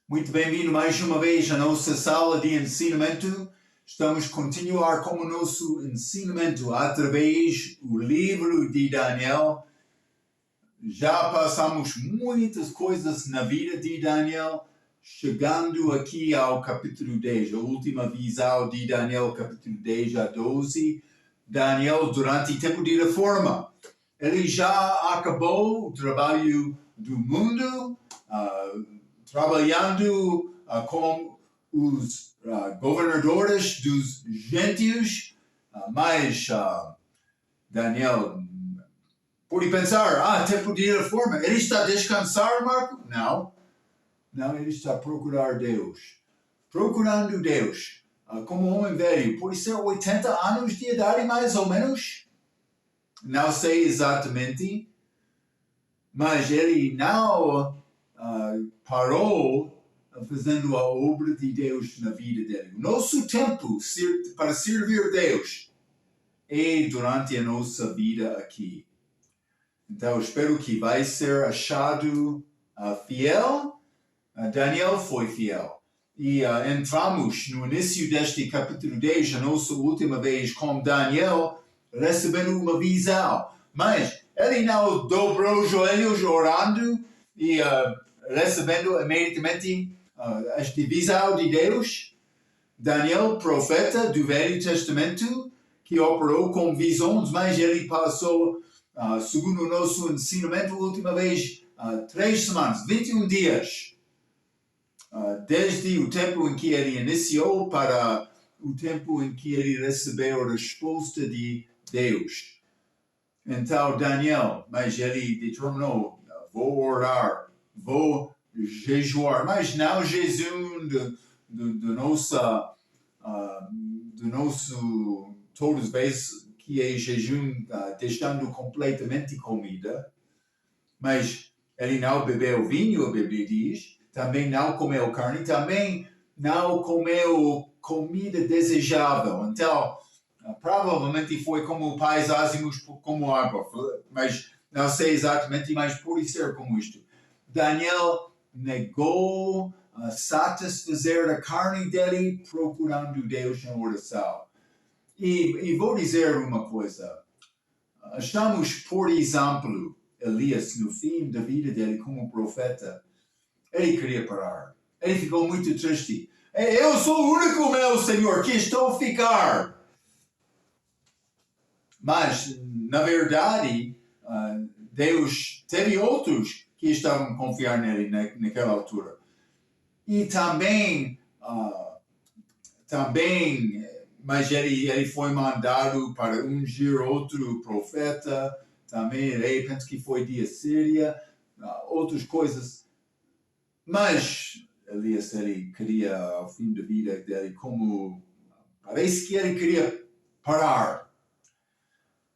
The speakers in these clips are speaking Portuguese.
Muito bem-vindo mais uma vez à nossa sala de ensinamento. Estamos a continuar com o nosso ensinamento através do livro de Daniel. Já passamos muitas coisas na vida de Daniel, chegando aqui ao capítulo 10, a última visão de Daniel, capítulo 10 a 12. Daniel, durante o tempo de reforma, ele já acabou o trabalho do mundo, trabalhando com os governadores dos gentios, mas Daniel pode pensar, tempo de reforma, ele está a descansar, Marco? Não, ele está a procurar Deus. Procurando Deus, como homem velho, pode ser 80 anos de idade mais ou menos, não sei exatamente, mas ele não parou fazendo a obra de Deus na vida dele. Nosso tempo para servir Deus é durante a nossa vida aqui. Então, espero que vai ser achado fiel. Daniel foi fiel. E entramos no início deste capítulo 10, a nossa última vez com Daniel, recebendo uma visão. Mas ele não dobrou os joelhos orando e recebendo imediatamente esta visão de Deus. Daniel, profeta do Velho Testamento, que operou com visões, mas ele passou, segundo o nosso ensinamento, a última vez, 3 semanas, 21 dias, desde o tempo em que ele iniciou para o tempo em que ele recebeu a resposta de Deus. Então, Daniel, mas ele determinou, vou orar, vou jejuar, mas não jejum do nosso, todas as vezes que é jejum, deixando completamente comida, mas ele não bebeu vinho, a Bíblia diz, também não comeu carne, também não comeu comida desejável. Então, provavelmente foi como paisagens como água, mas não sei exatamente, mas pode ser como isto. Daniel negou satisfazer a carne dele procurando Deus em oração. E vou dizer uma coisa. Achamos, por exemplo, Elias no fim da vida dele como profeta. Ele queria parar. Ele ficou muito triste. Eu sou o único, meu Senhor, que estou a ficar. Mas, na verdade, Deus teve outros que estavam a confiar nele naquela altura. E também, mas ele foi mandado para ungir outro profeta, também, ele pensa que foi de Assíria, outras coisas. Mas, Elias, ele queria, ao fim da vida dele, parece que ele queria parar.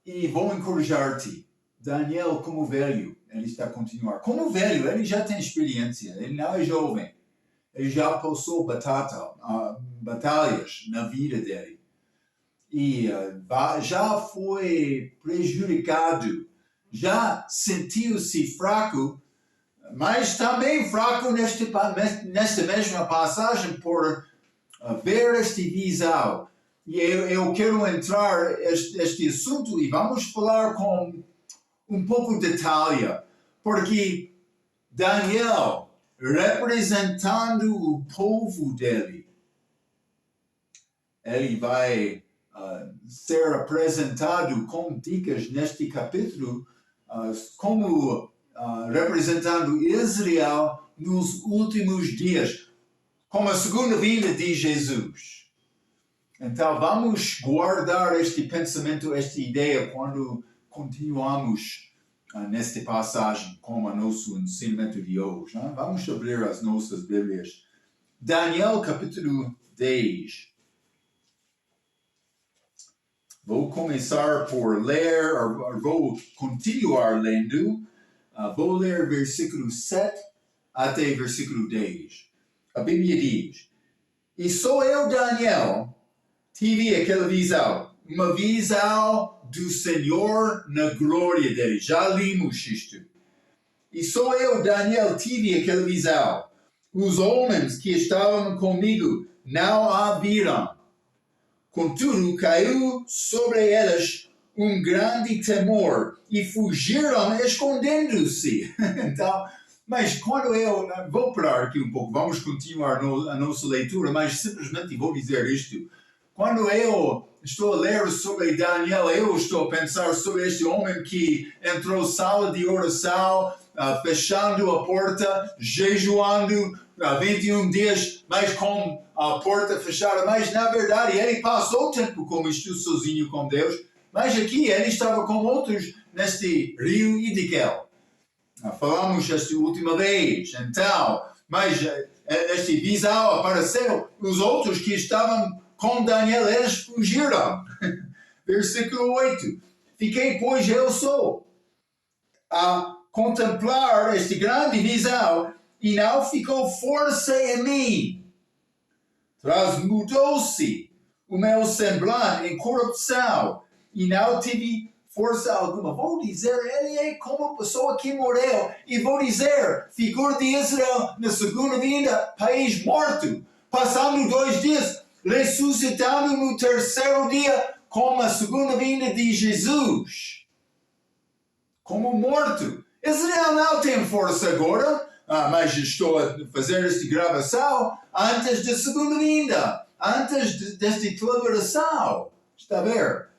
E vou encorajar-te, Daniel, como velho, ele está a continuar. Como velho, ele já tem experiência, ele não é jovem. Ele já passou batalhas na vida dele. E já foi prejudicado, já sentiu-se fraco, mas também fraco nesta mesma passagem por ver esta visão. E eu quero entrar neste assunto e vamos falar com um pouco de detalhe, porque Daniel, representando o povo dele, ele vai ser apresentado com dicas neste capítulo como representando Israel nos últimos dias, como a segunda vinda de Jesus. Então, vamos guardar este pensamento, esta ideia, quando continuamos nesta passagem, como o nosso ensinamento de hoje. Vamos abrir as nossas Bíblias. Daniel, capítulo 10. Vou começar por ler, vou continuar lendo. Vou ler versículo 7 até versículo 10. A Bíblia diz: E sou eu, Daniel, tive aquela visão, uma visão do Senhor na glória dele. Já limos isto. E sou eu, Daniel, tive aquela visão. Os homens que estavam comigo não a viram. Contudo, caiu sobre eles grande temor e fugiram escondendo-se. Então, mas quando eu vou parar aqui um pouco, vamos continuar a nossa leitura, mas simplesmente vou dizer isto. Quando eu estou a ler sobre Daniel, eu estou a pensar sobre este homem que entrou sala de oração, fechando a porta, jejuando 21 dias, mas com a porta fechada. Mas, na verdade, ele passou tempo com isto sozinho com Deus. Mas aqui ele estava com outros neste rio Idikel. Falamos esta última vez. Então, mas este visão apareceu. Os outros que estavam com Daniel, eles fugiram. Versículo 8. Fiquei, pois, eu sou a contemplar este grande visão e não ficou força em mim. Transmudou-se o meu semblante em corrupção e não tive força alguma. Vou dizer, ele é como a pessoa que morreu. E vou dizer, figura de Israel na segunda vinda, país morto, passando 2 dias, ressuscitando no terceiro dia, como a segunda vinda de Jesus. Como morto. Israel não tem força agora, mas estou a fazer esta gravação antes da segunda vinda, antes desta declaração. Está a ver?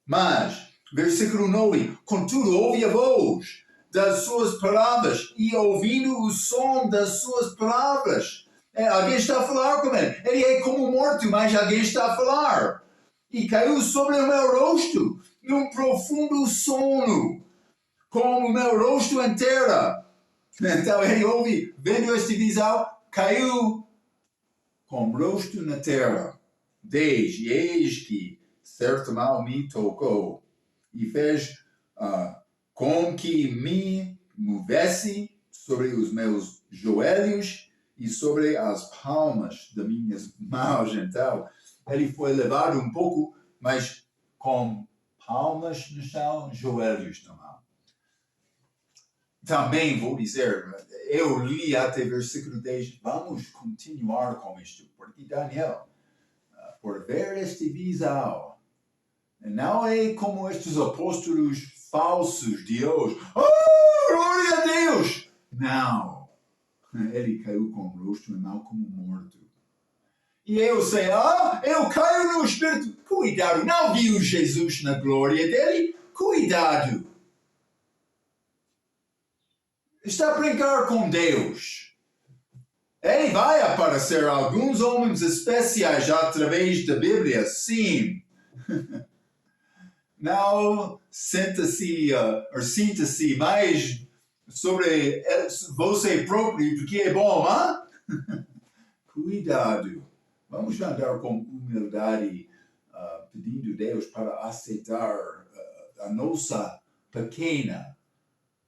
Mas, versículo 9, contudo, ouvi a voz das suas palavras e ouvindo o som das suas palavras. Alguém está a falar com ele. Ele é como morto, mas alguém está a falar. E caiu sobre o meu rosto num profundo sono, como o meu rosto em terra. Então ele ouve, vendo este visão, caiu com o rosto na terra. Desde eis que certo mal me tocou e fez com que me movesse sobre os meus joelhos e sobre as palmas das minhas mãos. Então, ele foi levado um pouco, mas com palmas no chão, joelhos na mão. Também vou dizer, eu li até versículo 10, vamos continuar com isto, porque Daniel, por ver este visão, não é como estes apóstolos falsos de hoje. Oh, glória a Deus! Não. Ele caiu com o rosto na mão como morto. E eu sei, eu caio no Espírito. Cuidado, não viu Jesus na glória dele? Cuidado. Está a brincar com Deus. Ele vai aparecer alguns homens especiais através da Bíblia, sim. Não sinta-se mais sobre você próprio do que é bom, hein? Cuidado. Vamos andar com humildade, pedindo a Deus para aceitar a nossa pequena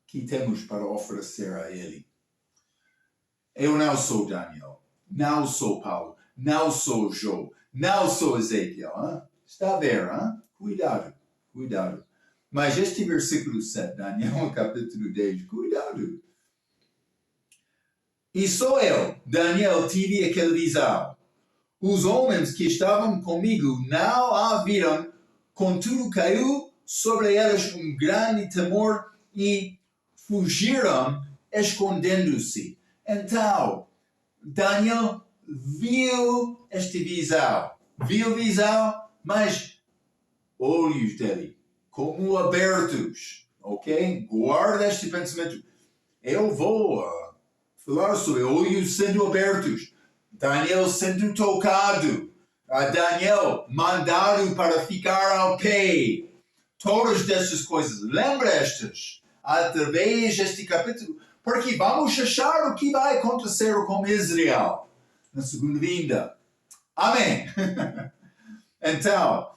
que temos para oferecer a Ele. Eu não sou Daniel, não sou Paulo, não sou João, não sou Ezequiel. Hein? Está a ver? Hein? Cuidado. Cuidado. Mas este versículo 7, Daniel, capítulo 10, cuidado. E só eu, Daniel, tive aquela visão. Os homens que estavam comigo não a viram, contudo caiu sobre eles grande temor e fugiram escondendo-se. Então, Daniel viu esta visão. Viu a visão, mas olhos dele como abertos, ok? Guarda este pensamento. Eu vou falar sobre olhos sendo abertos, Daniel sendo tocado, Daniel mandado para ficar ao pé. Todas estas coisas, lembra estas, através deste capítulo, porque vamos achar o que vai acontecer com Israel na segunda vinda. Amém. Então,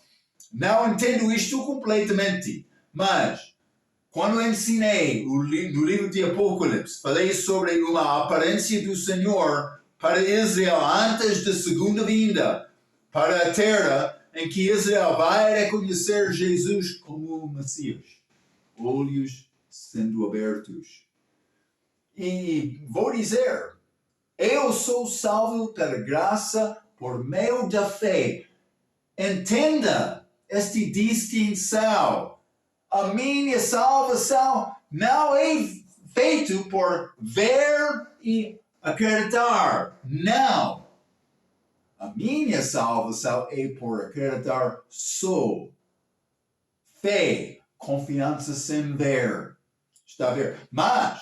não entendo isto completamente, mas quando ensinei no livro de Apocalipse, falei sobre uma aparência do Senhor para Israel antes da segunda vinda, para a terra em que Israel vai reconhecer Jesus como o Messias. Olhos sendo abertos. E vou dizer, eu sou salvo pela graça por meio da fé. Entenda esta distinção. A minha salvação não é feita por ver e acreditar. Não. A minha salvação é por acreditar só. Fé, confiança sem ver. Está a ver? Mas,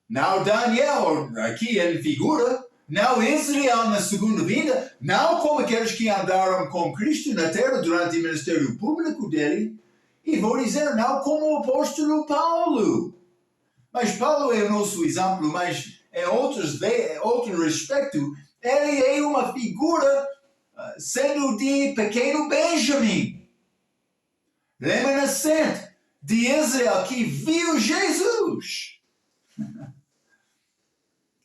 não Daniel, aqui em figura, não Israel na segunda vinda, não como aqueles que andaram com Cristo na terra durante o ministério público dele, e vou dizer, não como o apóstolo Paulo. Mas Paulo é o nosso exemplo, mas em outro respeito, ele é uma figura sendo de pequeno Benjamim, remanescente de Israel que viu Jesus.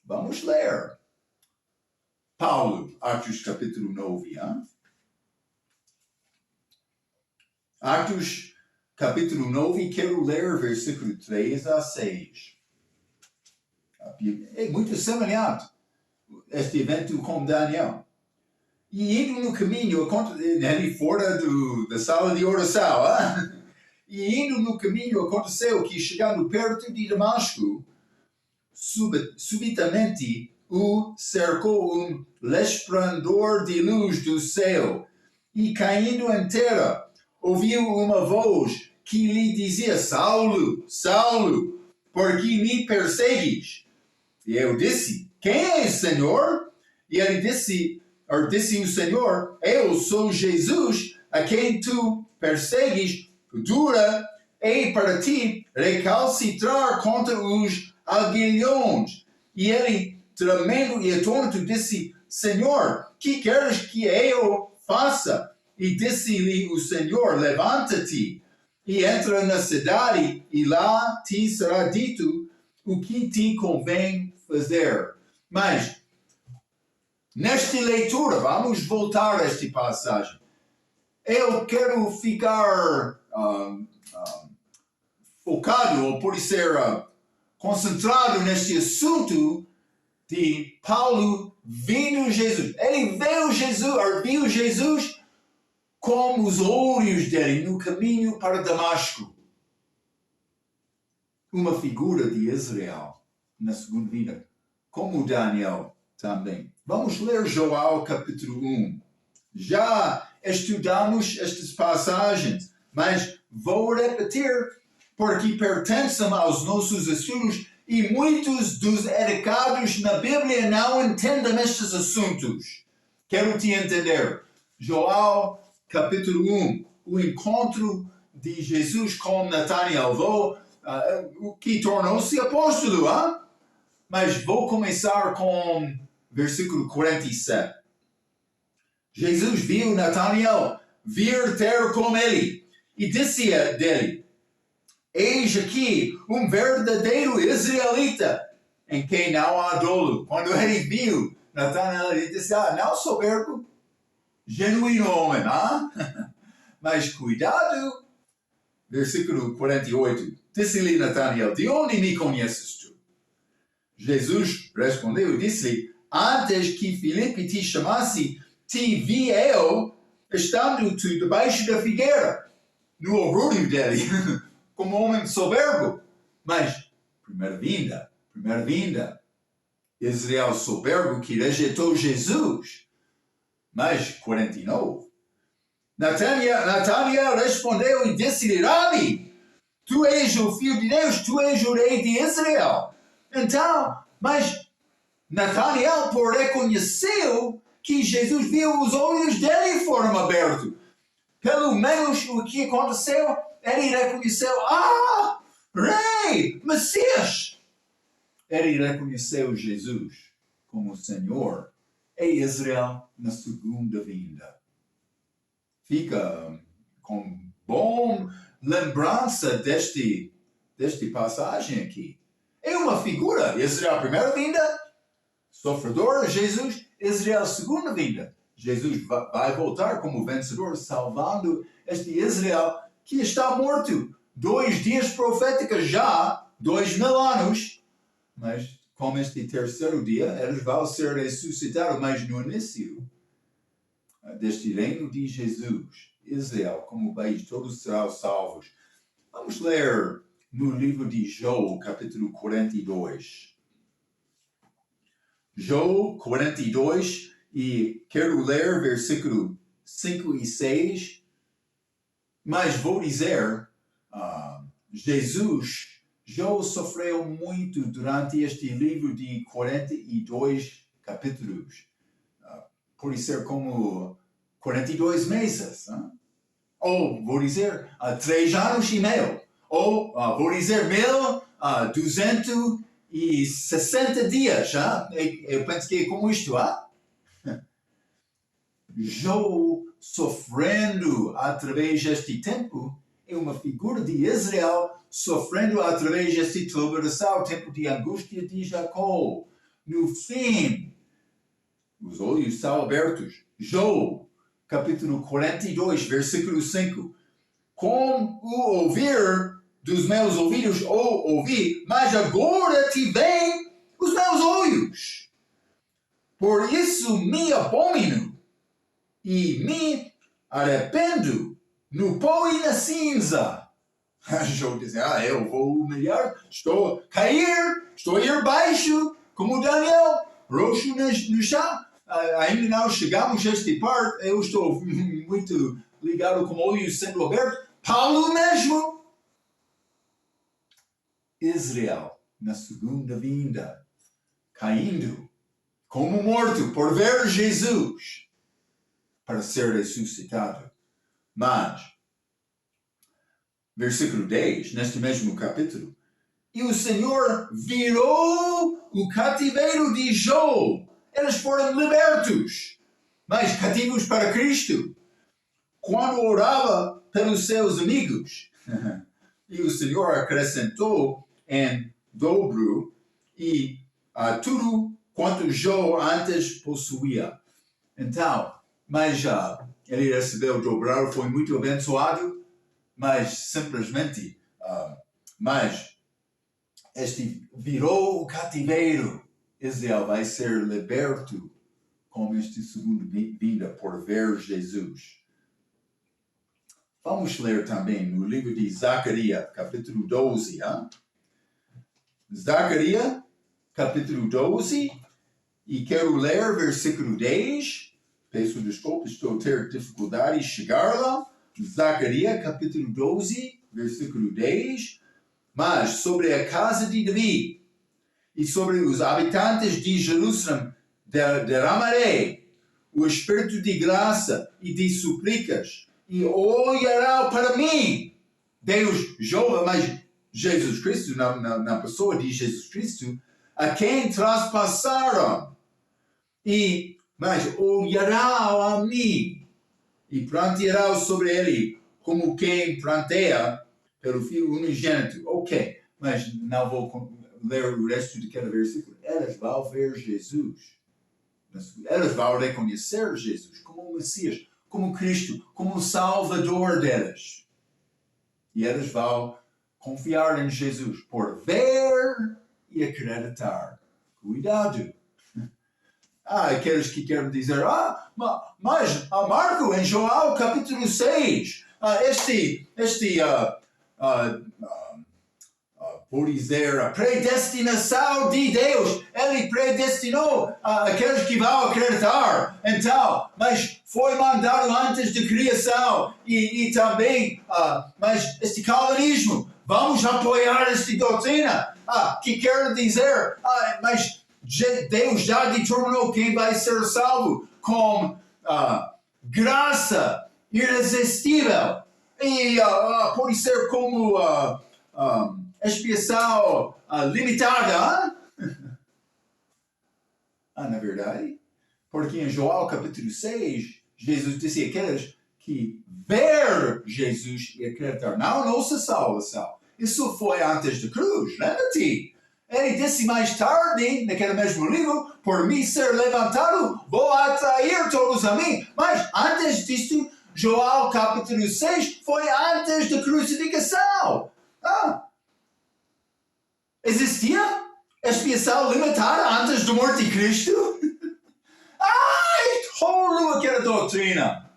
Vamos ler. Paulo, Atos capítulo 9. Hein? Atos capítulo 9, quero ler versículo 3 a 6. É muito semelhante este evento com Daniel. E indo no caminho, ali fora da sala de oração, e indo no caminho aconteceu que, chegando perto de Damasco, subitamente o cercou resplendor de luz do céu, e caindo em terra, ouviu uma voz que lhe dizia: Saulo, Saulo, por que me persegues? E eu disse: Quem é, Senhor? E ele disse o Senhor: Eu sou Jesus, a quem tu persegues. Dura é para ti recalcitrar contra os aguilhões. E ele, tremendo e atônito, disse: Senhor, que queres que eu faça? E disse-lhe o Senhor: Levanta-te e entra na cidade, e lá te será dito o que te convém fazer. Mas, nesta leitura, vamos voltar a esta passagem. Eu quero ficar focado, ou por ser concentrado neste assunto de Paulo vendo Jesus. Ele viu Jesus com os olhos dele no caminho para Damasco. Uma figura de Israel na segunda vinda, como Daniel também. Vamos ler João capítulo 1. Já estudamos estas passagens, mas vou repetir porque pertencem aos nossos estudos e muitos dos educados na Bíblia não entendem estes assuntos. Quero te entender. João capítulo 1, o encontro de Jesus com Natanael, o que tornou-se apóstolo, Mas vou começar com versículo 47. Jesus viu Natanael vir ter com ele e disse dele: Eis aqui um verdadeiro israelita, em quem não há dolo. Quando ele viu Natanael, ele disse: não soberbo, genuíno homem, Mas cuidado. Versículo 48. Disse-lhe Natanael: De onde me conheces tu? Jesus respondeu e disse-lhe: Antes que Filipe te chamasse, te vi eu, estando tu debaixo da figueira, no orgulho dele, como homem soberbo. Mas, primeira vinda, Israel soberbo que rejeitou Jesus. Mas, 49. Natanael respondeu e disse-lhe: Rabi, tu és o Filho de Deus, tu és o Rei de Israel. Então, mas Natanael reconheceu que Jesus viu os olhos dele foram abertos. Pelo menos o que aconteceu, ele reconheceu: Rei, Messias. Ele reconheceu Jesus como Senhor em Israel na segunda vinda. Fica com bom lembrança deste passagem aqui. É uma figura. Israel primeira vinda, sofredor, Jesus. Israel segunda vinda. Jesus vai voltar como vencedor, salvando este Israel que está morto. 2 dias proféticos já, 2000 anos, mas como este terceiro dia, eles vão ser ressuscitados, mas no início deste reino de Jesus, Israel, como país, todos serão salvos. Vamos ler no livro de João, capítulo 42. João 42, e quero ler versículo 5 e 6, mas vou dizer, João sofreu muito durante este livro de 42 capítulos. Pode ser como 42 meses. Ou, vou dizer, 3 anos e meio. Ou, vou dizer, 1.260 dias. Eu penso que é como isto. João sofrendo através deste tempo é uma figura de Israel sofrendo através deste tribulação, tempo de angústia de Jacó. No fim, os olhos são abertos. João, capítulo 42, versículo 5. Com o ouvir dos meus ouvidos, ouvi, mas agora te veem os meus olhos. Por isso me abomino e me arrependo no pó e na cinza. João diz, eu vou humilhar, estou a cair, estou a ir baixo, como Daniel, roxo no chão. Ainda não chegamos a esta parte, eu estou muito ligado com olhos sendo abertos. Paulo mesmo. Israel, na segunda vinda, caindo, como morto, por ver Jesus, para ser ressuscitado. Mas, versículo 10, neste mesmo capítulo, e o Senhor virou o cativeiro de João. Eles foram libertos, mas cativos para Cristo. Quando orava pelos seus amigos, e o Senhor acrescentou em dobro e tudo quanto João antes possuía. Então, mas ele recebeu dobrado, foi muito abençoado, mas simplesmente, este virou o cativeiro. Israel vai ser liberto com este segundo vinda por ver Jesus. Vamos ler também no livro de Zacarias, capítulo 12. Zacarias, capítulo 12, e quero ler versículo 10. Peço desculpa, estou a ter dificuldade de chegar lá. Zacarias, capítulo 12, versículo 10. Mas sobre a casa de Davi e sobre os habitantes de Jerusalém derramarei o espírito de graça e de súplicas, e olharão para mim, Deus Jeová, mas Jesus Cristo, na pessoa de Jesus Cristo, a quem traspassaram, mas olharão a mim, e prantearão sobre ele, como quem pranteia pelo Filho unigênito. Ok, mas não vou ler o resto de cada versículo. Eles vão ver Jesus. Eles vão reconhecer Jesus como o Messias, como Cristo, como o Salvador deles. E eles vão confiar em Jesus por ver e acreditar. Cuidado. Aqueles que querem dizer, mas Marco, em João capítulo 6, por dizer, a predestinação de Deus, Ele predestinou aqueles que vão acreditar. Então, mas foi mandado antes da criação e também, mas este calvinismo, vamos apoiar esta doutrina, que quer dizer, mas Deus já determinou quem vai ser salvo com graça irresistível e pode ser como expiação limitada. Na verdade, porque em João capítulo 6, Jesus disse aqueles que ver Jesus e acreditar, não nossa salvação. Isso foi antes da cruz, lembra-te? Ele disse mais tarde, naquele mesmo livro, por mim ser levantado, vou atrair todos a mim. Mas antes disto, João capítulo 6 foi antes da crucificação. Existia expiação limitada antes da morte de Cristo? Ai, tolo aquela doutrina.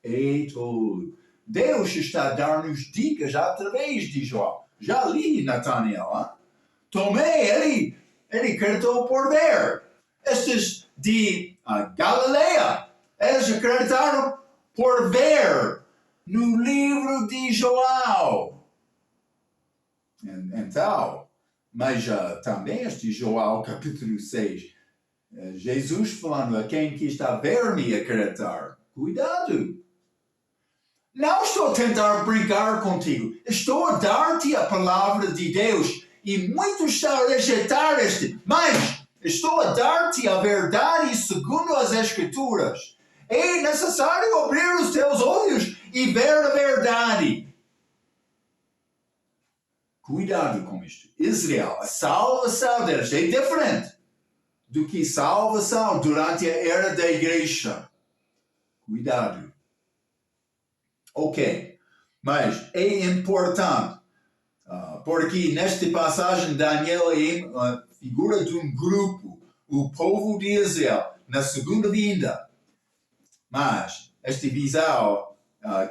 É tolo. Deus está a dar-nos dicas através de João. Já li Natanael. Hein? Tomé, ele acreditou por ver. Estes de Galileia, eles acreditaram por ver no livro de João. Então, mas também este João capítulo 6, Jesus falando a quem que está a ver-me acreditar. Cuidado. Não estou a tentar brincar contigo. Estou a dar-te a palavra de Deus. E muitos estão a rejeitar este. Mas estou a dar-te a verdade segundo as Escrituras. É necessário abrir os teus olhos e ver a verdade. Cuidado com isto. Israel, a salvação deles é diferente do que salvação durante a era da igreja. Cuidado. Ok, mas é importante, porque nesta passagem Daniel é a figura de um grupo, o povo de Israel, na segunda vinda. Mas esta visão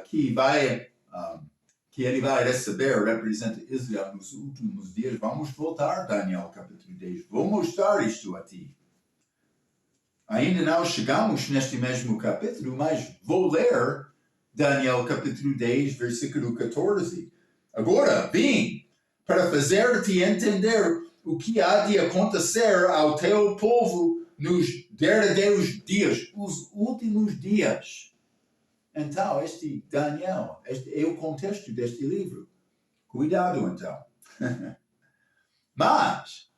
que ele vai receber representa Israel nos últimos dias. Vamos voltar, Daniel capítulo 10. Vou mostrar isto a ti. Ainda não chegamos neste mesmo capítulo, mas vou ler Daniel capítulo 10, versículo 14. Agora, vim para fazer-te entender o que há de acontecer ao teu povo nos derradeiros dias, os últimos dias. Então, este Daniel, este é o contexto deste livro. Cuidado, então. Mas,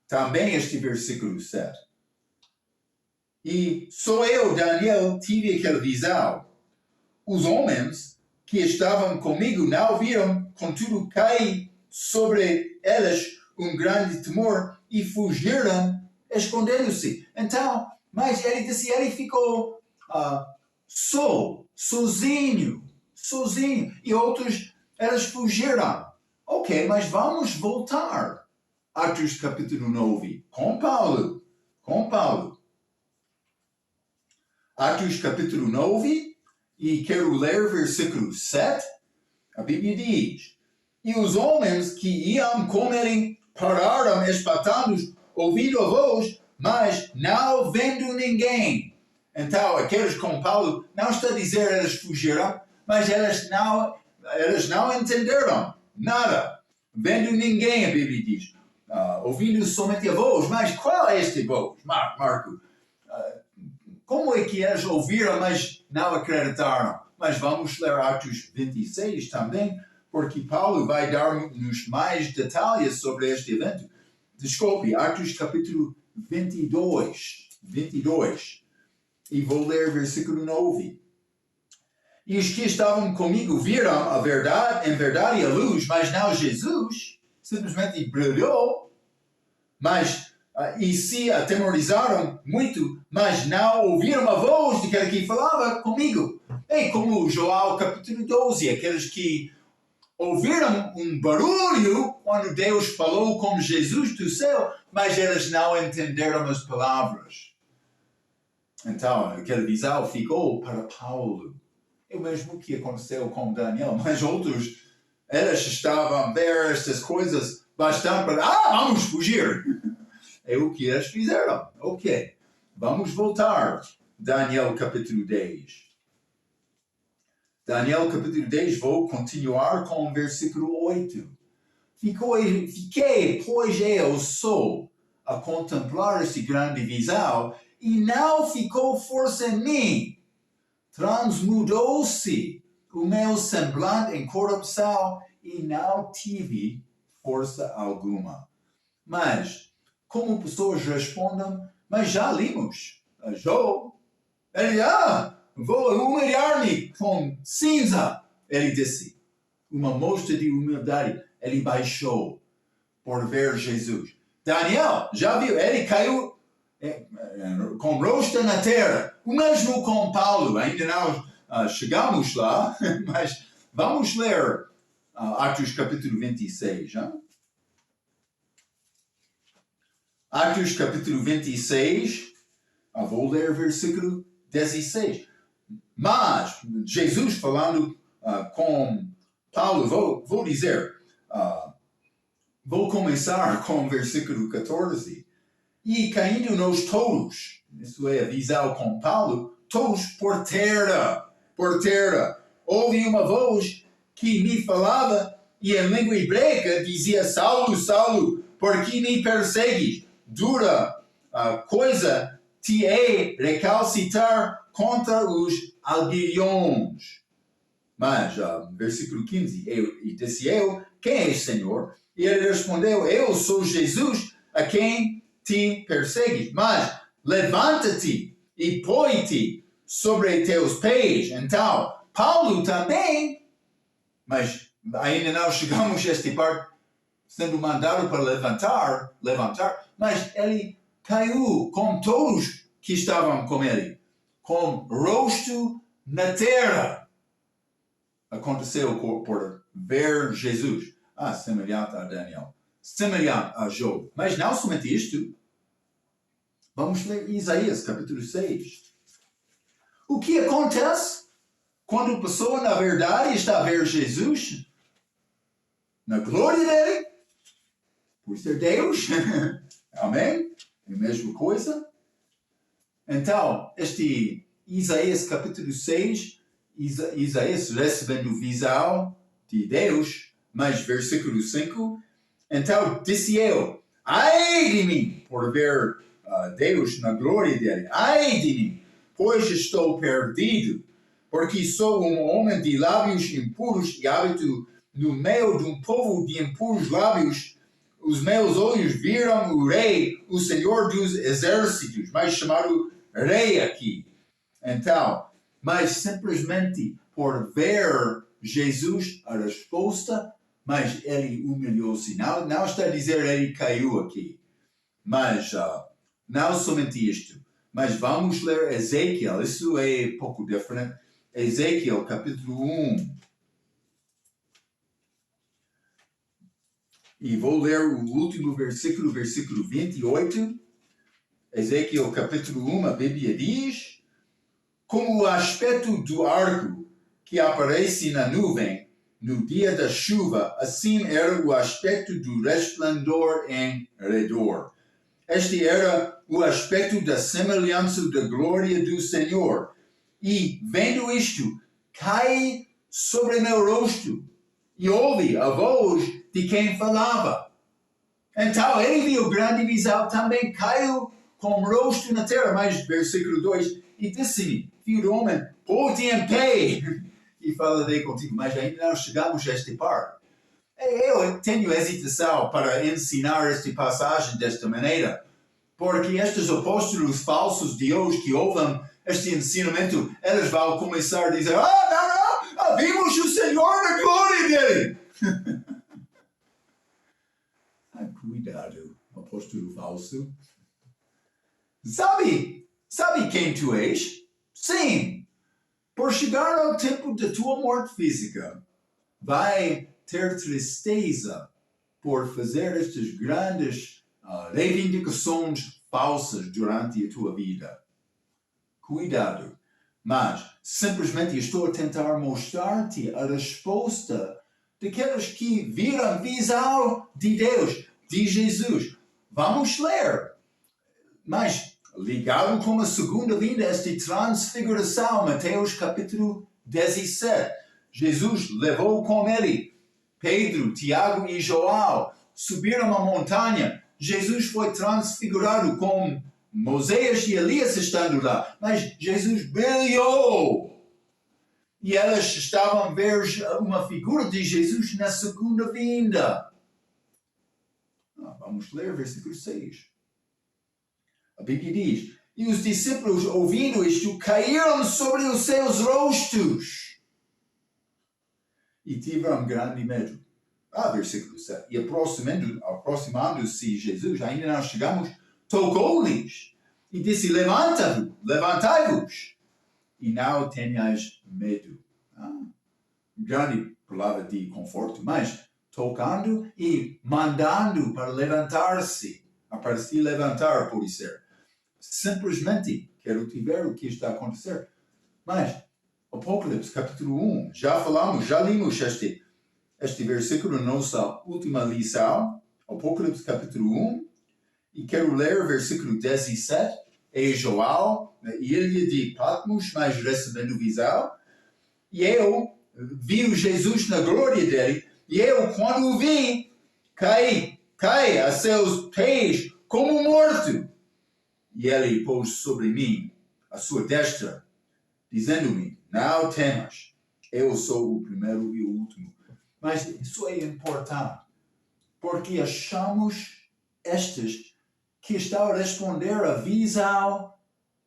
também este versículo 7. E só eu, Daniel, tive aquela visão. Os homens que estavam comigo não viram, contudo cai sobre eles um grande temor e fugiram, escondendo-se. Então, mas ele disse, ele ficou sozinho, e outros, eles fugiram. Ok, mas vamos voltar. Atos capítulo 9, com Paulo. Atos capítulo 9, e quero ler versículo 7. A Bíblia diz: E os homens que iam com ele pararam espantados, ouvindo a voz, mas não vendo ninguém. Então, aqueles com Paulo, não está a dizer eles fugiram, mas eles não entenderam nada. Vendo ninguém, a Bíblia diz. Ouvindo somente a voz, mas qual é este voz, Marco? Como é que eles ouviram, mas não acreditaram? Mas vamos ler Atos 26 também, porque Paulo vai dar-nos mais detalhes sobre este evento. Desculpe, Atos capítulo 22. E vou ler versículo 9. E os que estavam comigo viram a verdade, em verdade a luz, mas não Jesus, simplesmente brilhou, mas e se atemorizaram muito, mas não ouviram a voz de aquele que falava comigo. É como João capítulo 12, aqueles que ouviram um barulho quando Deus falou com Jesus do céu, mas eles não entenderam as palavras. Então, aquela visão ficou para Paulo. É o mesmo que aconteceu com Daniel, mas outros, eles estavam a ver estas coisas bastante para, vamos fugir. É o que eles fizeram. Ok, vamos voltar. Daniel capítulo 10. Daniel capítulo 10, vou continuar com o versículo 8. Fiquei, pois eu sou, a contemplar esta grande visão, e não ficou força em mim. Transmudou-se o meu semblante em corrupção, e não tive força alguma. Mas, como pessoas respondem, mas já limos. Ele, vou humilhar-me com cinza. Ele disse, uma mostra de humildade. Ele baixou por ver Jesus. Daniel, já viu? Ele caiu com o rosto na terra. O mesmo com Paulo. Ainda não chegamos lá, mas vamos ler Atos capítulo 26. Hein? Atos capítulo 26, vou ler versículo 16. Mas Jesus falando com Paulo, vou dizer, vou começar com o versículo 14. E caindo nós todos, isso é, avisar com Paulo, todos por terra. Ouvi uma voz que me falava, e em língua hebraica dizia, Saulo, Saulo, por que me persegues? Dura coisa te é recalcitrar contra os aguilhões. Mas, versículo 15, e disse eu, quem és, Senhor? E ele respondeu, eu sou Jesus, a quem te persegues. Mas levanta-te e põe-te sobre teus pés. Então, Paulo também, mas ainda não chegamos a esta parte, sendo mandado para levantar, mas ele caiu com todos que estavam com ele, com rosto na terra. Aconteceu por ver Jesus. Semelhante a Daniel, semelhante a Job. Mas não somente isto. Vamos ler Isaías, capítulo 6. O que acontece quando a pessoa, na verdade, está a ver Jesus na glória dele, por ser Deus? Amém? É a mesma coisa. Então, este Isaías, capítulo 6, Isaías recebendo visão de Deus, mas versículo 5, então disse eu, ai de mim, por ver Deus na glória dele, ai de mim, pois estou perdido, porque sou um homem de lábios impuros e habito no meio de um povo de impuros lábios. Os meus olhos viram o Rei, o Senhor dos Exércitos, mais chamado Rei aqui. Então, mas simplesmente por ver Jesus, a resposta, mas ele humilhou-se. Não está a dizer ele caiu aqui. Mas não somente isto. Mas vamos ler Ezequiel. Isso é um pouco diferente. Ezequiel, capítulo 1. E vou ler o último versículo, versículo 28. Ezequiel, capítulo 1, a Bíblia diz, como o aspecto do arco que aparece na nuvem no dia da chuva, assim era o aspecto do resplendor em redor. Este era o aspecto da semelhança da glória do Senhor. E, vendo isto, cai sobre meu rosto e ouve a voz de quem falava. Então, ele viu grande visão, também caiu com o rosto na terra. Mas, versículo 2, e disse-me, filho do homem, pô-te em pé e falarei contigo. Mas ainda não chegamos a esta parte. Eu tenho hesitação para ensinar esta passagem desta maneira, porque estes apóstolos falsos de hoje que ouvem este ensinamento, eles vão começar a dizer, não, vimos o Senhor na glória dele. Cuidado, apóstolo falso. Sabe quem tu és? Sim, por chegar ao tempo da tua morte física, vai ter tristeza por fazer estas grandes reivindicações falsas durante a tua vida. Cuidado. Mas simplesmente estou a tentar mostrar-te a resposta daqueles que viram visão de Deus, de Jesus. Vamos ler. Mas ligado com a segunda vinda, esta transfiguração, Mateus capítulo 17. Jesus levou com ele Pedro, Tiago e João, subiram uma montanha. Jesus foi transfigurado com Moisés e Elias estando lá. Mas Jesus brilhou. E elas estavam a ver uma figura de Jesus na segunda vinda. Vamos ler versículo 6. A Bíblia diz, e os discípulos, ouvindo isto, caíram sobre os seus rostos e tiveram grande medo. Versículo 7. E aproximando-se Jesus, ainda não chegamos, tocou-lhes e disse, levantai-vos e não tenhas medo. Grande palavra de conforto, mas tocando e mandando para levantar-se. para se levantar, pode ser. Simplesmente quero te ver o que está a acontecer. Mas, Apocalipse, capítulo 1, já limos este versículo na nossa última lição, Apocalipse, capítulo 1, e quero ler o versículo 17, é João, na ilha de Patmos, mas recebendo visão, e eu vi Jesus na glória dele, e eu, quando o vi, caí a seus pés como morto. E ele pôs sobre mim a sua destra, dizendo-me, não temas, eu sou o primeiro e o último. Mas isso é importante, porque achamos estes que estão a responder à visão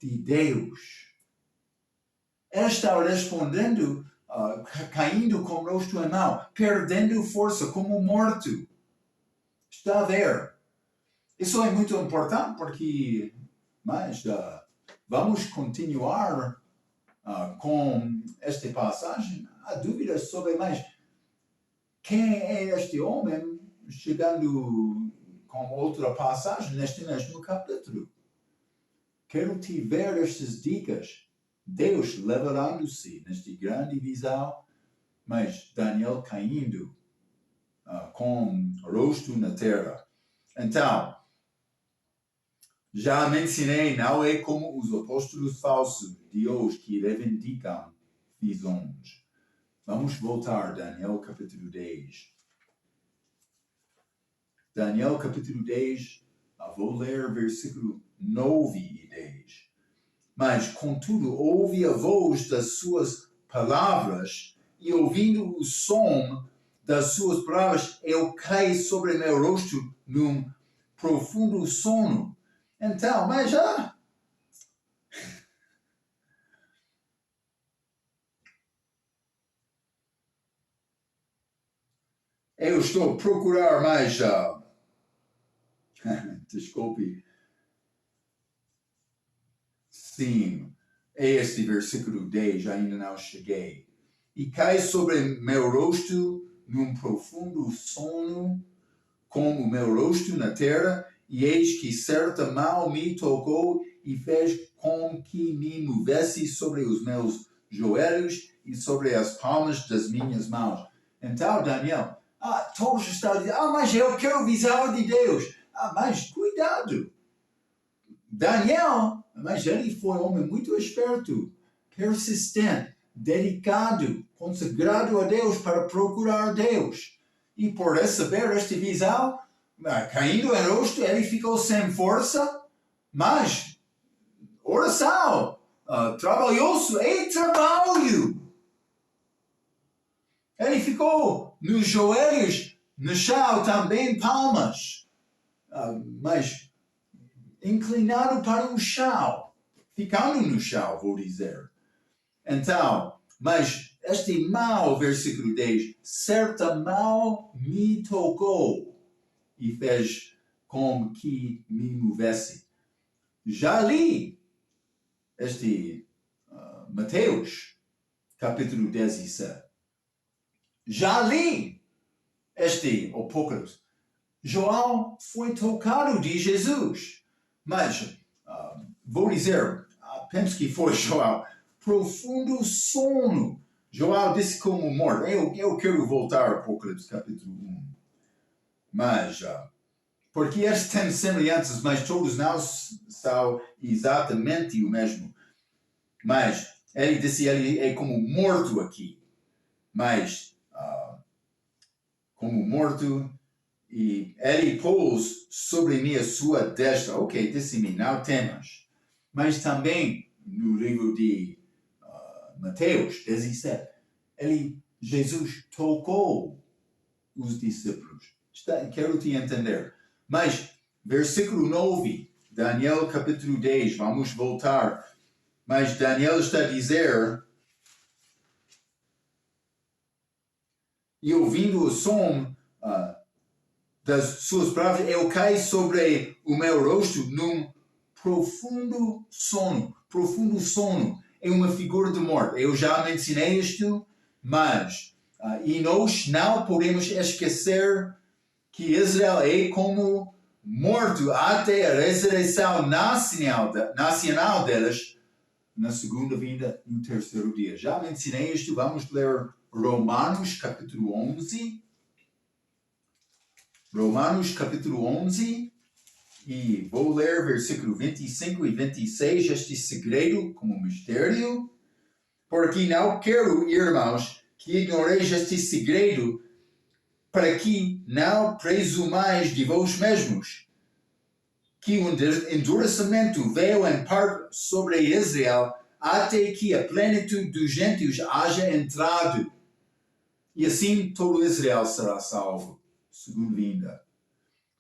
de Deus. Eles estão respondendo, caindo com o rosto em mão, perdendo força como morto. Está a ver? Isso é muito importante porque, mas vamos continuar com esta passagem. Há dúvidas sobre, mas quem é este homem chegando com outra passagem neste mesmo capítulo? Quero te ver estas dicas. Deus levantando-se nesta grande visão, mas Daniel caindo com o rosto na terra. Então, já mencionei, não é como os apóstolos falsos de hoje que reivindicam visões. Vamos voltar, Daniel capítulo 10. Daniel capítulo 10, vou ler versículo 9 e 10. Mas, contudo, ouvi a voz das suas palavras e ouvindo o som das suas palavras, eu caí sobre meu rosto num profundo sono. Então, mas eu estou a procurar mais, desculpe, sim, este versículo 10 ainda não cheguei. E cai sobre meu rosto num profundo sono, como o meu rosto na terra, e eis que certa mão me tocou e fez com que me movesse sobre os meus joelhos e sobre as palmas das minhas mãos. Então, Daniel, todos estão dizendo, mas eu quero visão de Deus. Mas cuidado. Daniel, mas ele foi um homem muito esperto, persistente, dedicado, consagrado a Deus para procurar Deus. E por receber esta visão, caindo em rosto, ele ficou sem força, mas oração, trabalhoso e trabalho. Ele ficou nos joelhos, no chão também palmas, mas inclinado para o chão, ficando no chão, vou dizer. Então, mas este mal, versículo 10, certa mal me tocou e fez com que me movesse. Já li este Mateus, capítulo 17. Já li este Apocalipse. João foi tocado de Jesus. Mas, vou dizer, penso que foi João, profundo sono. João disse como morto. Eu quero voltar ao Apocalipse capítulo 1. Mas, porque eles têm semelhanças, mas todos não são exatamente o mesmo. Mas, ele disse, ele é como morto aqui. Mas, como morto, e ele pôs sobre mim a sua destra. Ok, disse-me, não temas. Mas também, no livro de Mateus 17, Jesus tocou os discípulos. Quero te entender. Mas, versículo 9, Daniel capítulo 10, vamos voltar. Mas Daniel está a dizer, e ouvindo o som das suas palavras, eu caí sobre o meu rosto num profundo sono. Profundo sono é uma figura de morte. Eu já mencionei isto, mas e nós não podemos esquecer que Israel é como morto até a ressurreição nacional deles na segunda vinda no terceiro dia. Já mencionei isto, vamos ler Romanos capítulo 11. Romanos capítulo 11, e vou ler versículo 25 e 26, este segredo como mistério, porque não quero, irmãos, que ignoreis este segredo, para que não presumais de vós mesmos, que o endurecimento veio em parte sobre Israel, até que a plenitude dos gentios haja entrado. E assim todo Israel será salvo. Segunda vinda.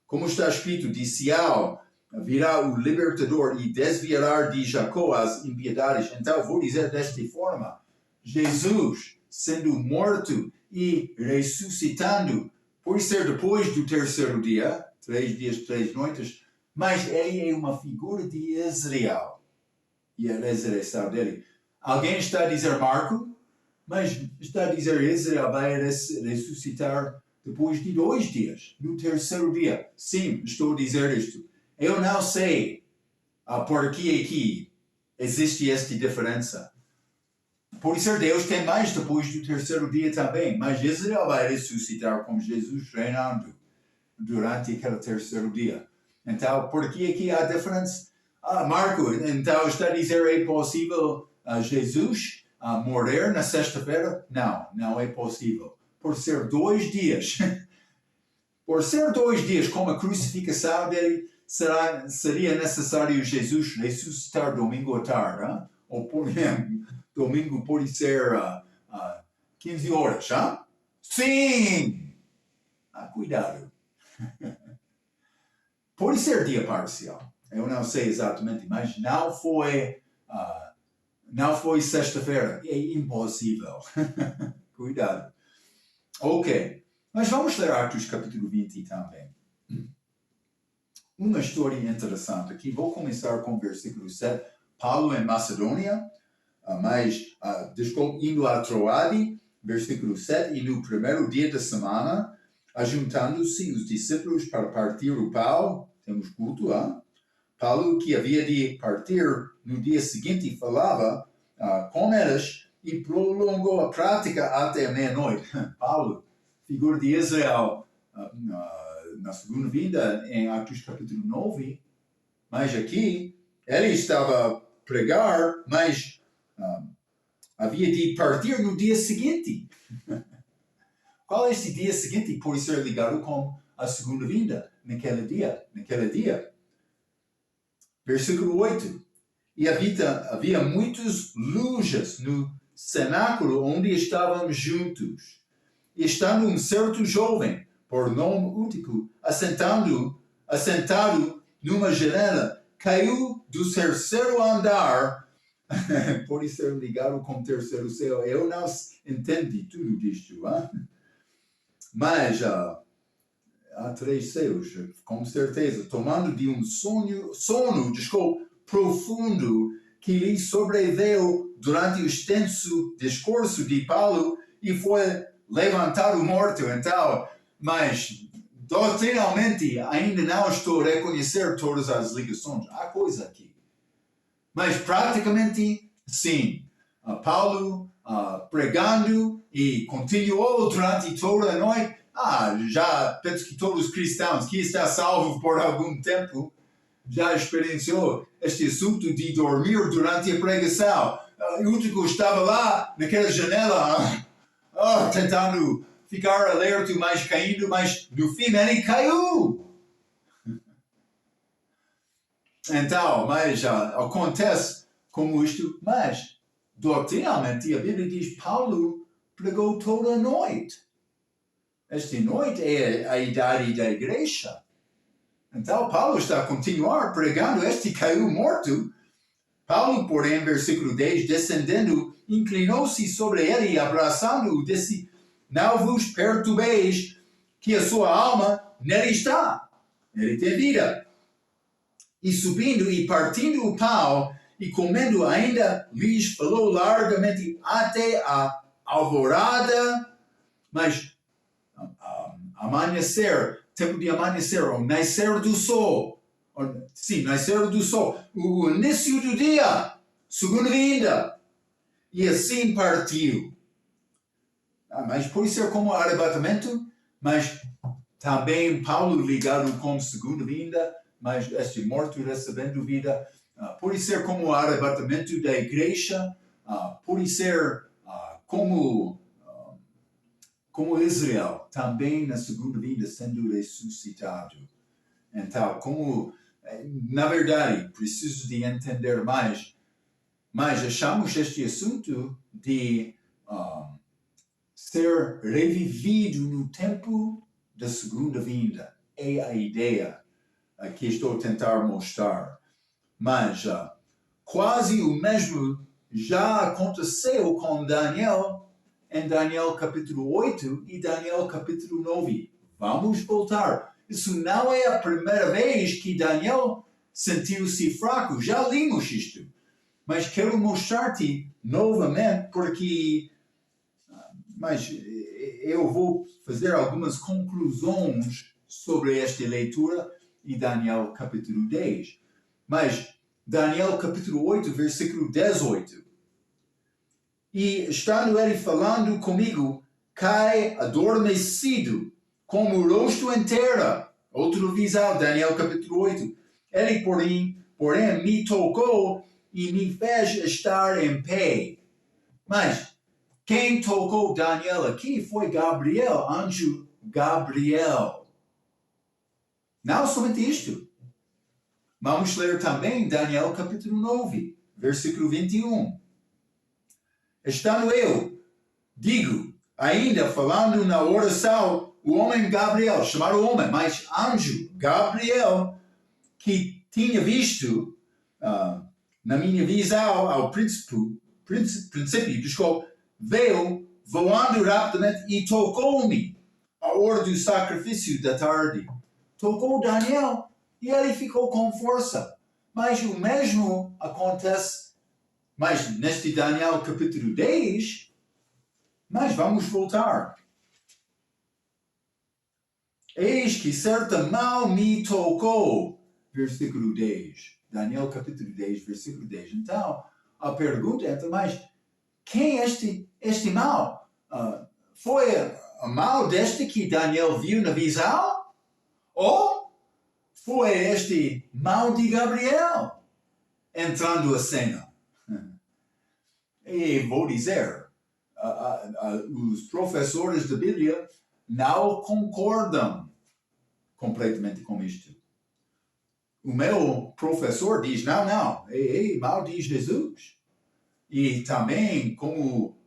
Como está escrito, de Sião virá o libertador e desviará de Jacó as impiedades. Então vou dizer desta forma: Jesus sendo morto e ressuscitando, por ser depois do terceiro dia, 3 dias, 3 noites, mas ele é uma figura de Israel e a ressurreição dele. Alguém está a dizer Marco? Mas está a dizer Israel vai ressuscitar depois de 2 dias, no terceiro dia. Sim, estou a dizer isto. Eu não sei por que aqui existe esta diferença. Por isso Deus tem mais depois do terceiro dia também, mas Israel vai ressuscitar com Jesus reinando durante aquele terceiro dia. Então, por que aqui há diferença? Marco, então está a dizer é possível Jesus morrer na sexta-feira? Não, não é possível. Por ser 2 dias. Por ser 2 dias com a crucificação dele, seria necessário Jesus ressuscitar domingo à tarde. Hein? Ou por exemplo, domingo pode ser 15 horas. Hein? Sim! Cuidado. Pode ser dia parcial. Eu não sei exatamente, mas não foi sexta-feira. É impossível. Cuidado. Ok. Mas vamos ler Atos capítulo 20 também. Uma história interessante aqui. Vou começar com o versículo 7. Paulo em Macedônia, indo a Troade, versículo 7. E no primeiro dia da semana, ajuntando-se os discípulos para partir o pão, temos culto, Paulo, que havia de partir no dia seguinte, falava com eles e prolongou a prática até a meia-noite. Paulo, figura de Israel, na segunda vinda, em Atos capítulo 9, mas aqui, ele estava a pregar, mas havia de partir no dia seguinte. Qual é este dia seguinte? Pode ser ligado com a segunda vinda, naquele dia. Versículo 8. E havia muitas luzes no cenáculo onde estávamos juntos. E estando um certo jovem, por nome Útico, assentado numa janela, caiu do terceiro andar. Pode ser ligado com o terceiro céu. Eu não entendi tudo disto. Mas há 3 céus, com certeza, tomando de um sono profundo que lhe sobreveio durante o extenso discurso de Paulo e foi levantado morto. Então, mas doutrinalmente ainda não estou a reconhecer todas as ligações. Há coisa aqui. Mas praticamente, sim. Paulo pregando e continuou durante toda a noite. Já penso que todos os cristãos que estão salvos por algum tempo já experienciou este assunto de dormir durante a pregação. O Útico estava lá naquela janela tentando ficar alerta, mas caindo, mas no fim ele caiu. Então, mas acontece como isto, mas doutrinalmente a Bíblia diz Paulo pregou toda a noite. Esta noite é a idade da igreja. Então, Paulo está a continuar pregando. Este caiu morto. Paulo, porém, versículo 10, descendendo, inclinou-se sobre ele e abraçando-o, disse: Não vos perturbeis, que a sua alma nele está. Ele tem vida. E subindo e partindo o pão e comendo ainda, lhes falou largamente até a alvorada, mas amanhecer tempo de amanhecer, ou nascer do sol. Sim, nascer do sol. O início do dia, segunda vinda. E assim partiu. Mas pode ser como arrebatamento, mas também Paulo ligado com segunda vinda, mas este morto recebendo vida. Pode ser como o arrebatamento da igreja, pode ser como Israel, também na segunda vinda sendo ressuscitado. Então, na verdade, preciso de entender mais, mas achamos este assunto de ser revivido no tempo da segunda vinda. É a ideia que estou a tentar mostrar. Mas quase o mesmo já aconteceu com Daniel em Daniel capítulo 8 e Daniel capítulo 9. Vamos voltar. Isso não é a primeira vez que Daniel sentiu-se fraco. Já limos isto. Mas quero mostrar-te novamente porque mas eu vou fazer algumas conclusões sobre esta leitura e Daniel capítulo 10. Mas Daniel capítulo 8, versículo 18. E estando ele falando comigo, cai adormecido, como o rosto em terra. Outro visão, Daniel capítulo 8. Ele, porém, me tocou e me fez estar em pé. Mas quem tocou Daniel aqui foi Gabriel, anjo Gabriel. Não somente isto. Vamos ler também Daniel capítulo 9, versículo 21. Estando eu, digo, ainda falando na oração, o homem Gabriel, chamado homem, mas anjo Gabriel, que tinha visto na minha visão ao princípio, veio voando rapidamente e tocou-me à hora do sacrifício da tarde. Tocou Daniel e ele ficou com força. Mas o mesmo acontece, mas neste Daniel capítulo 10, mas vamos voltar. Eis que certa mão me tocou. Versículo 10. Daniel capítulo 10, versículo 10. Então, a pergunta é, mas quem é este mal? Foi a mal deste que Daniel viu na visão? Ou foi este mal de Gabriel entrando a cena? E vou dizer, os professores da Bíblia não concordam completamente com isto. O meu professor diz, não, é mal de Jesus. E também como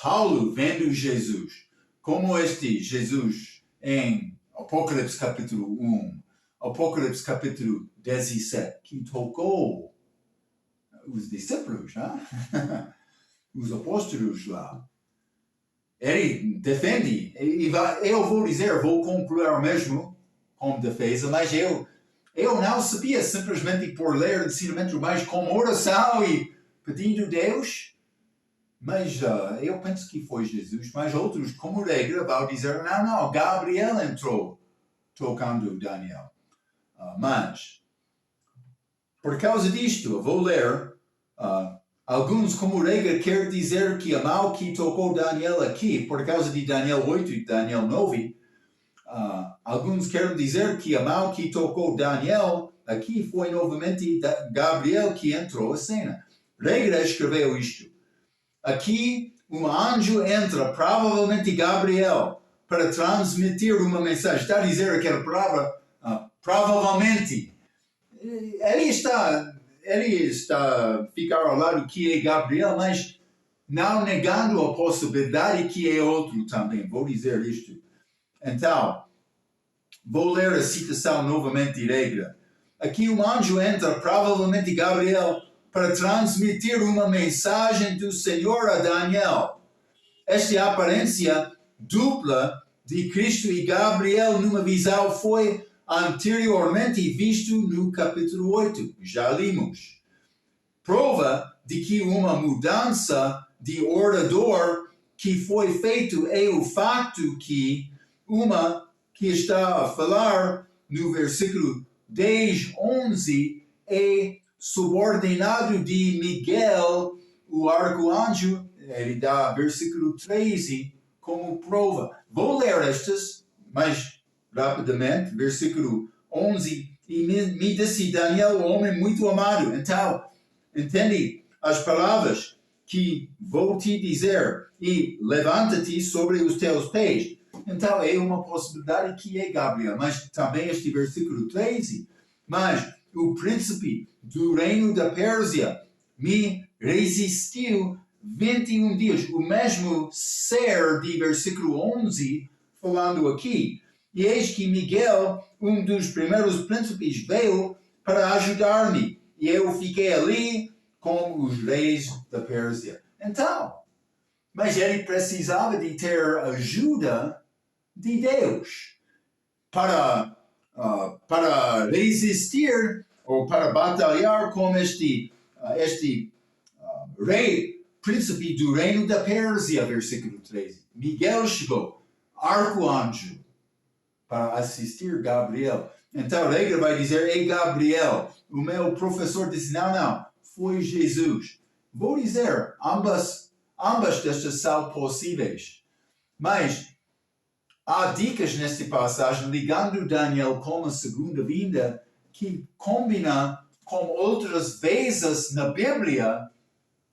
Paulo vendo Jesus, como este Jesus em Apocalipse capítulo 1, Apocalipse capítulo 17, que tocou os discípulos, né? Os apóstolos lá. Ele defende, e eu vou dizer, vou concluir mesmo com defesa, mas eu não sabia simplesmente por ler ensinamento, mas com oração e pedindo a Deus. Mas eu penso que foi Jesus, mas outros, como regra, vão dizer, não, Gabriel entrou tocando Daniel. Mas, por causa disto, eu vou ler, alguns, como regra, quer dizer que a mão que tocou Daniel aqui, por causa de Daniel 8 e Daniel 9, alguns querem dizer que a mão que tocou Daniel aqui foi novamente Gabriel que entrou a cena. Regra escreveu isto. Aqui, um anjo entra, provavelmente Gabriel, para transmitir uma mensagem. Está a dizer aquela palavra, provavelmente. Ele está a ficar ao lado que é Gabriel, mas não negando a possibilidade que é outro também. Vou dizer isto. Então, vou ler a citação novamente de regra. Aqui um anjo entra, provavelmente Gabriel, para transmitir uma mensagem do Senhor a Daniel. Esta aparência dupla de Cristo e Gabriel numa visão foi anteriormente visto no capítulo 8. Já limos. Prova de que uma mudança de orador que foi feito é o fato que uma que está a falar no versículo 10, 11, é subordinado de Miguel, o arcanjo. Ele dá versículo 13 como prova. Vou ler estas mais rapidamente. Versículo 11. E me disse Daniel, homem muito amado. Então, entende as palavras que vou te dizer e levanta-te sobre os teus pés. Então, é uma possibilidade que é Gabriel, mas também este versículo 13. Mas o príncipe do reino da Pérsia me resistiu 21 dias. O mesmo ser de versículo 11, falando aqui. E eis que Miguel, um dos primeiros príncipes, veio para ajudar-me. E eu fiquei ali com os reis da Pérsia. Então, mas ele precisava de ter ajuda de Deus para resistir ou para batalhar com este rei, príncipe do reino da Pérsia, versículo 13. Miguel chegou, arcanjo, para assistir Gabriel. Então a regra vai dizer, ei Gabriel, o meu professor disse, não, foi Jesus. Vou dizer, ambas destas são possíveis. Mas há dicas nesta passagem, ligando Daniel com a segunda vinda, que combina com outras vezes na Bíblia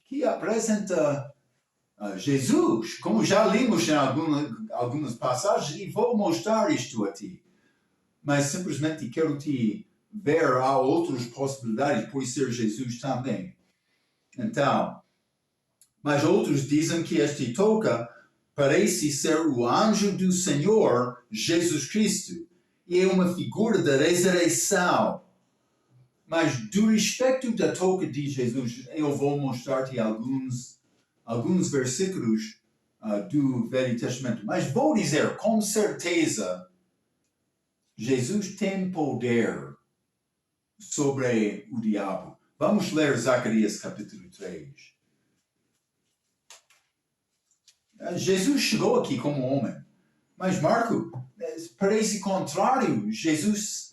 que apresenta Jesus, como já lemos em algumas passagens, e vou mostrar isto a ti. Mas simplesmente quero te ver, há outras possibilidades, pode ser Jesus também. Então, mas outros dizem que este toca parece ser o anjo do Senhor, Jesus Cristo, e é uma figura da ressurreição. Mas do respeito da toca de Jesus, eu vou mostrar-te alguns versículos do Velho Testamento. Mas vou dizer com certeza, Jesus tem poder sobre o diabo. Vamos ler Zacarias capítulo 3. Jesus chegou aqui como homem. Mas Marco, parece contrário. Jesus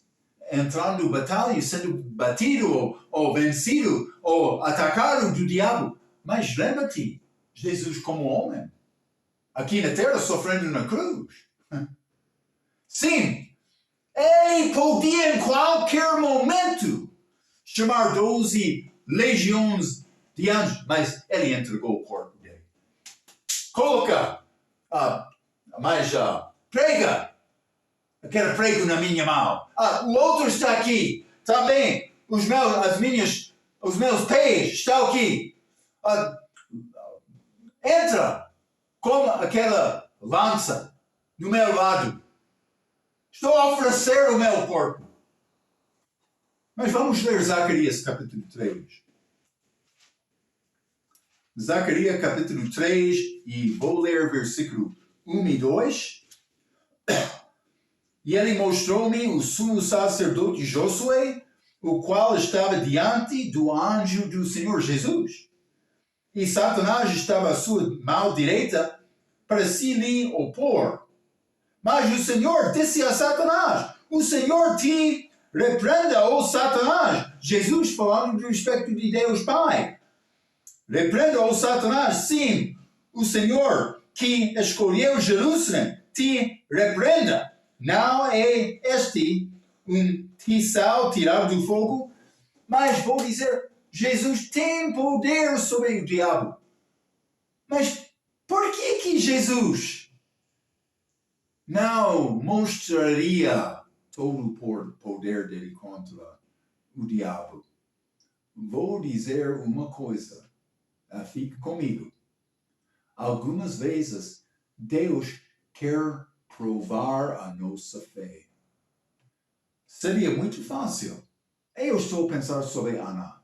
entrando em batalha, sendo batido ou vencido ou atacado do diabo. Mas lembra-te, Jesus como homem, aqui na terra sofrendo na cruz. Sim, ele podia em qualquer momento chamar 12 legiões de anjos, mas ele entregou o corpo dele. Coloca, prega, aquele prego na minha mão. O outro está aqui, também, os meus pés estão aqui. Entra com aquela lança no meu lado. Estou a oferecer o meu corpo. Mas vamos ler Zacarias capítulo 3. Zacarias capítulo 3, e vou ler versículo 1 e 2. E ele mostrou-me o sumo sacerdote Josué, o qual estava diante do anjo do Senhor Jesus. E Satanás estava à sua mão direita para se lhe opor. Mas o Senhor disse a Satanás, o Senhor te repreenda, ó Satanás. Jesus falando do respeito de Deus Pai. Repreenda, ó Satanás, sim, o Senhor que escolheu Jerusalém te repreenda. Não é este um tiçal tirado do fogo, mas vou dizer, Jesus tem poder sobre o diabo. Mas por que Jesus não mostraria todo o poder dele contra o diabo? Vou dizer uma coisa, fique comigo. Algumas vezes Deus quer provar a nossa fé. Seria muito fácil. Eu estou a pensar sobre Ana.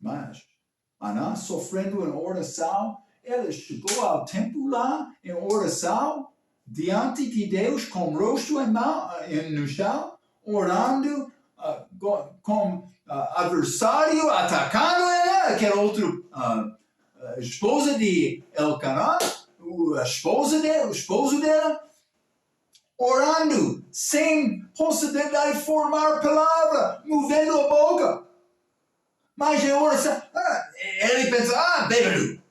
Mas Ana sofrendo em oração, ela chegou ao templo lá em oração, diante de Deus, com o rosto no chão, orando com adversário, atacando ela, aquela outra esposa de Elcaná, o esposo dela. orando, sem possibilidade de formar palavra, movendo a boca. Mas em oração, ele pensa, bêbado.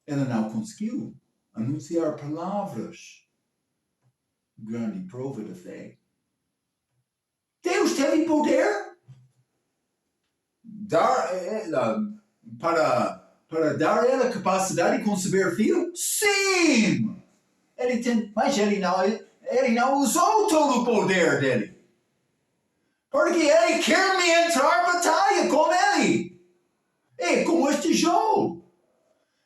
Ele não conseguiu anunciar palavras. Grande prova de fé. Deus teve poder para dar ela capacidade de conceber filho? Sim! Mas ele não usou todo o poder dele. Porque ele quer me entrar em batalha com ele. É como este Job.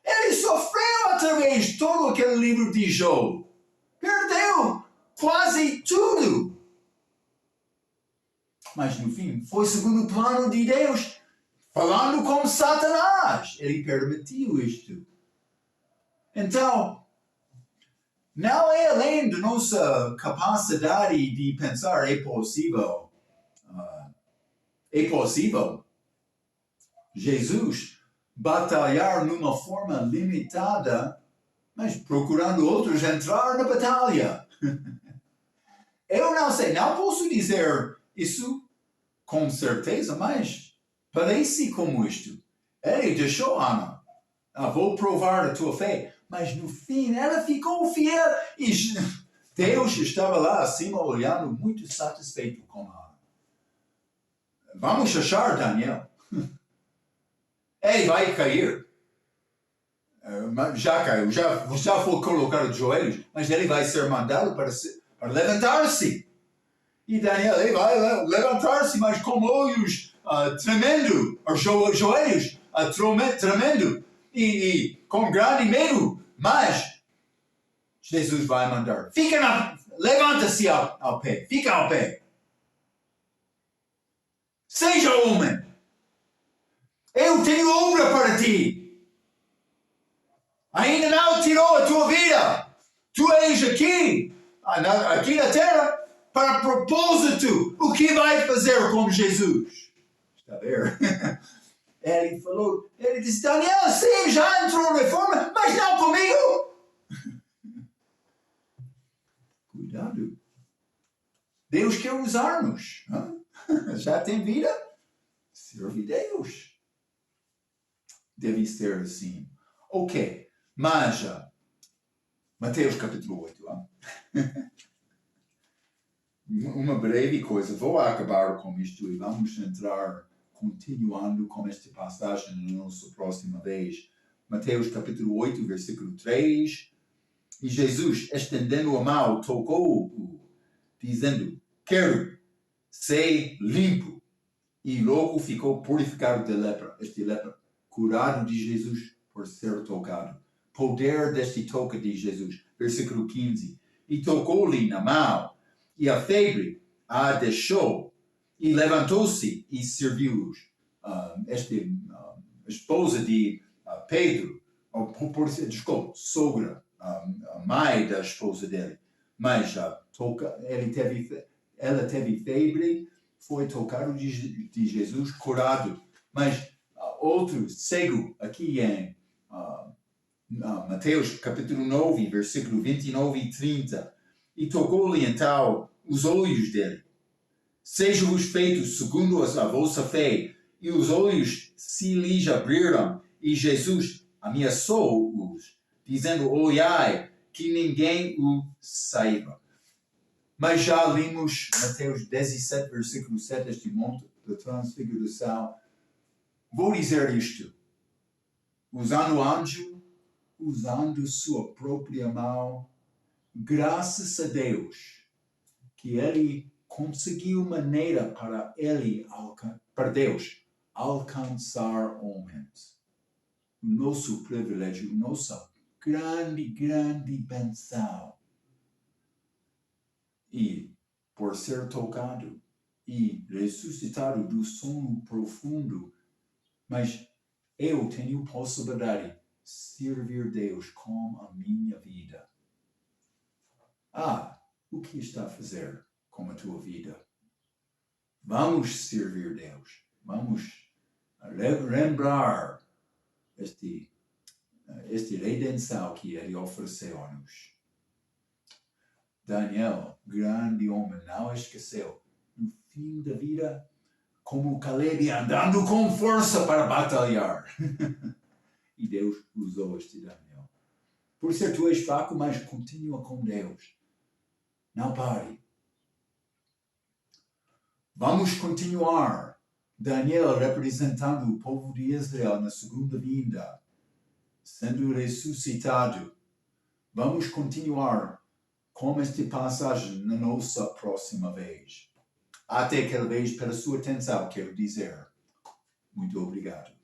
Ele sofreu através de todo aquele livro de Job. Perdeu quase tudo. Mas no fim, foi segundo o plano de Deus. Falando com Satanás. Ele permitiu isto. Então, não é além da nossa capacidade de pensar, é possível. É possível Jesus batalhar numa forma limitada, mas procurando outros entrar na batalha. Eu não sei, não posso dizer isso com certeza, mas parece como isto. Ele deixou Ana. Vou provar a tua fé. Mas no fim ela ficou fiel e Deus estava lá acima olhando muito satisfeito com Ana. Vamos achar Daniel. Ele vai cair. Já caiu, já foi colocado de joelhos, mas ele vai ser mandado para levantar-se. E Daniel, ele vai levantar-se, mas com olhos tremendo, os joelhos tremendo, e com grande medo. Mas Jesus vai mandar, levanta-se ao pé, fica ao pé. Seja homem. Eu tenho obra para ti. Ainda não tirou a tua vida. Tu és aqui na terra, para propósito. O que vai fazer com Jesus? Está a ver? Ele disse, Daniel, sim, já entrou na reforma, mas não comigo. Cuidado. Deus quer usar-nos. Já tem vida? Serve Deus. Deve ser assim. Ok, mas Mateus capítulo 8. Uma breve coisa. Vou acabar com isto e vamos entrar continuando com esta passagem na nossa próxima vez. Mateus capítulo 8, versículo 3. E Jesus, estendendo a mão, tocou-o, dizendo, quero ser limpo. E logo ficou purificado de lepra. Este lepra, curado de Jesus por ser tocado. Poder deste toque de Jesus. Versículo 15. E tocou-lhe na mão, e a febre a deixou, e levantou-se e serviu-os. Esposa de Pedro, sogra, a mãe da esposa dele, mas ela teve febre, foi tocado de Jesus, curado. Mas outro cego, aqui em Mateus capítulo 9, versículo 29 e 30, e tocou-lhe então os olhos dele. Sejam-vos feitos segundo a vossa fé. E os olhos se lhes abriram, e Jesus ameaçou-os, dizendo, olhai, que ninguém o saiba. Mas já lemos Mateus 17, versículo 7, este monte da transfiguração. Vou dizer isto. Usando o anjo, usando sua própria mão, graças a Deus, que ele conseguiu maneira para Deus alcançar homens. O nosso privilégio, nossa grande benção. E por ser tocado e ressuscitado do sono profundo, mas eu tenho possibilidade de servir Deus com a minha vida. O que está a fazer com a tua vida? Vamos servir Deus. Vamos lembrar este redenção que Ele ofereceu-nos. Daniel, grande homem, não esqueceu. No fim da vida, como Caleb, andando com força para batalhar. E Deus usou este Daniel. Por ser tu és fraco, mas continua com Deus. Não pare. Vamos continuar. Daniel representando o povo de Israel na segunda vinda, sendo ressuscitado. Vamos continuar com esta passagem na nossa próxima vez. Até aquela vez, pela sua atenção, quero dizer muito obrigado.